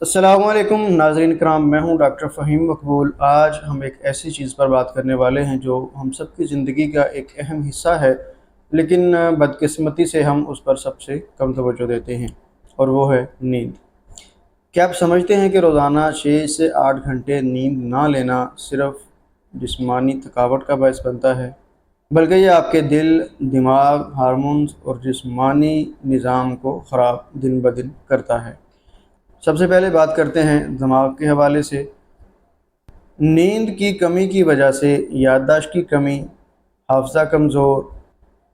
अस्सलामु अलैकुम नाज़रीन कराम, मैं हूं डॉक्टर फ़हीम मकबूल। आज हम एक ऐसी चीज़ पर बात करने वाले हैं जो हम सब की ज़िंदगी का एक अहम हिस्सा है, लेकिन बदकिस्मती से हम उस पर सबसे कम तवज्जो देते हैं, और वो है नींद। क्या आप समझते हैं कि रोज़ाना 6 से 8 घंटे नींद ना लेना सिर्फ़ जिस्मानी थकावट का बायस बनता है, बल्कि ये आपके दिल, दिमाग, हार्मोन्स और जिस्मानी निज़ाम को ख़राब दिन ब दिन करता है। सबसे पहले बात करते हैं दिमाग के हवाले से। नींद की कमी की वजह से याददाश्त की कमी, हाफ़ज़ा कमज़ोर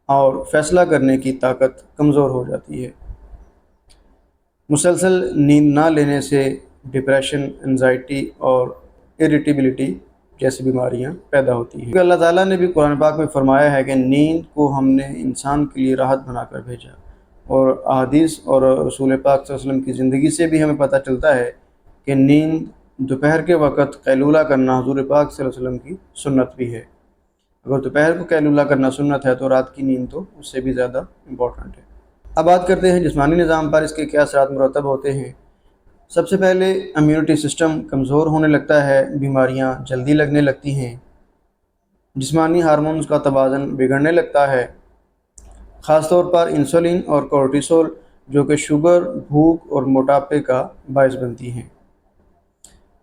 और फ़ैसला करने की ताकत कमज़ोर हो जाती है। मुसलसल नींद ना लेने से डिप्रेशन, एंजाइटी और इरिटेबिलिटी जैसी बीमारियां पैदा होती हैं। क्योंकि अल्लाह ताला ने भी कुरान पाक में फ़रमाया है कि नींद को हमने इंसान के लिए राहत बनाकर भेजा, और अहादीस और रसूल पाक सल्लल्लाहु अलैहि वसल्लम की ज़िंदगी से भी हमें पता चलता है कि नींद दोपहर के वक़्त कैलूला करना हुज़ूर पाक सल्लल्लाहु अलैहि वसल्लम की सुन्नत भी है। अगर दोपहर को कैलूला करना सुन्नत है तो रात की नींद तो उससे भी ज़्यादा इम्पॉर्टेंट है। अब बात करते हैं जिस्मानी निज़ाम पर इसके क्या असरात मुरतब होते हैं। सबसे पहले इम्यूनिटी सिस्टम कमज़ोर होने लगता है, बीमारियां जल्दी लगने लगती हैं, जिस्मानी हार्मोन्स का तवाज़ुन बिगड़ने लगता है, ख़ास तौर पर इंसुलिन और कोर्टिसोल जो कि शुगर, भूख और मोटापे का बायस बनती हैं।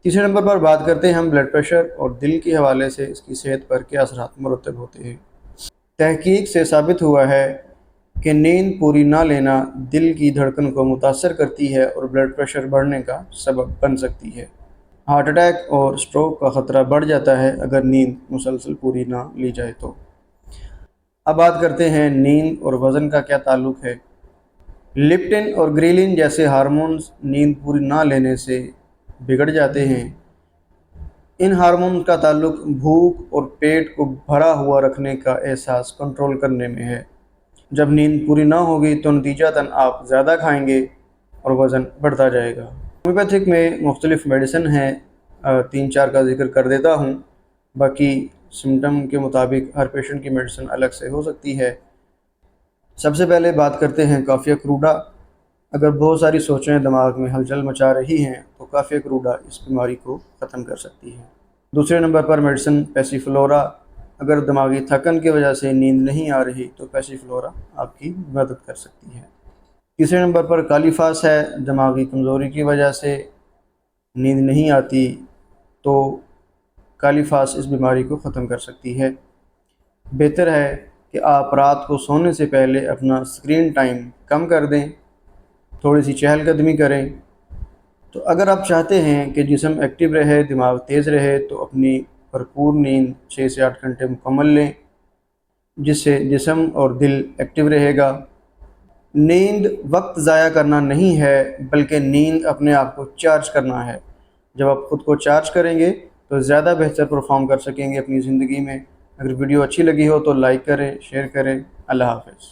तीसरे नंबर पर बात करते हैं हम ब्लड प्रेशर और दिल के हवाले से इसकी सेहत पर क्या असरात मुरतब होते हैं। तहकीक से साबित हुआ है कि नींद पूरी ना लेना दिल की धड़कन को मुतासर करती है और ब्लड प्रेशर बढ़ने का सबब बन सकती है। हार्ट अटैक और स्ट्रोक का ख़तरा बढ़ जाता है अगर नींद मुसलसल पूरी ना ली जाए तो। अब बात करते हैं नींद और वज़न का क्या ताल्लुक़ है। लिप्टिन और ग्रीलिन जैसे हार्मोन्स नींद पूरी ना लेने से बिगड़ जाते हैं। इन हार्मोन का ताल्लुक़ भूख और पेट को भरा हुआ रखने का एहसास कंट्रोल करने में है। जब नींद पूरी ना होगी तो नतीजतन आप ज़्यादा खाएंगे और वज़न बढ़ता जाएगा। होम्योपैथिक में मुख्तलिफ़ मेडिसिन हैं, 3-4 का ज़िक्र कर देता हूँ। बाकी सिम्टम के मुताबिक हर पेशेंट की मेडिसिन अलग से हो सकती है। सबसे पहले बात करते हैं काफ़िया क्रूडा। अगर बहुत सारी सोचें दिमाग में हलचल मचा रही हैं तो काफ़िया क्रूडा इस बीमारी को ख़त्म कर सकती है। दूसरे नंबर पर मेडिसिन पैसीफ्लोरा। अगर दिमागी थकन की वजह से नींद नहीं आ रही तो पैसीफ्लोरा आपकी मदद कर सकती है। तीसरे नंबर पर कालीफास है। दिमागी कमज़ोरी की वजह से नींद नहीं आती तो कालीफास इस बीमारी को ख़त्म कर सकती है। बेहतर है कि आप रात को सोने से पहले अपना स्क्रीन टाइम कम कर दें, थोड़ी सी चहलकदमी करें। तो अगर आप चाहते हैं कि जिस्म एक्टिव रहे, दिमाग तेज़ रहे, तो अपनी भरपूर नींद 6 से 8 घंटे मुकम्मल लें, जिससे जिस्म और दिल एक्टिव रहेगा। नींद वक्त ज़ाया करना नहीं है, बल्कि नींद अपने आप को चार्ज करना है। जब आप ख़ुद को चार्ज करेंगे तो ज़्यादा बेहतर परफॉर्म कर सकेंगे अपनी ज़िंदगी में। अगर वीडियो अच्छी लगी हो तो लाइक करें, शेयर करें। अल्लाह हाफ़िज़।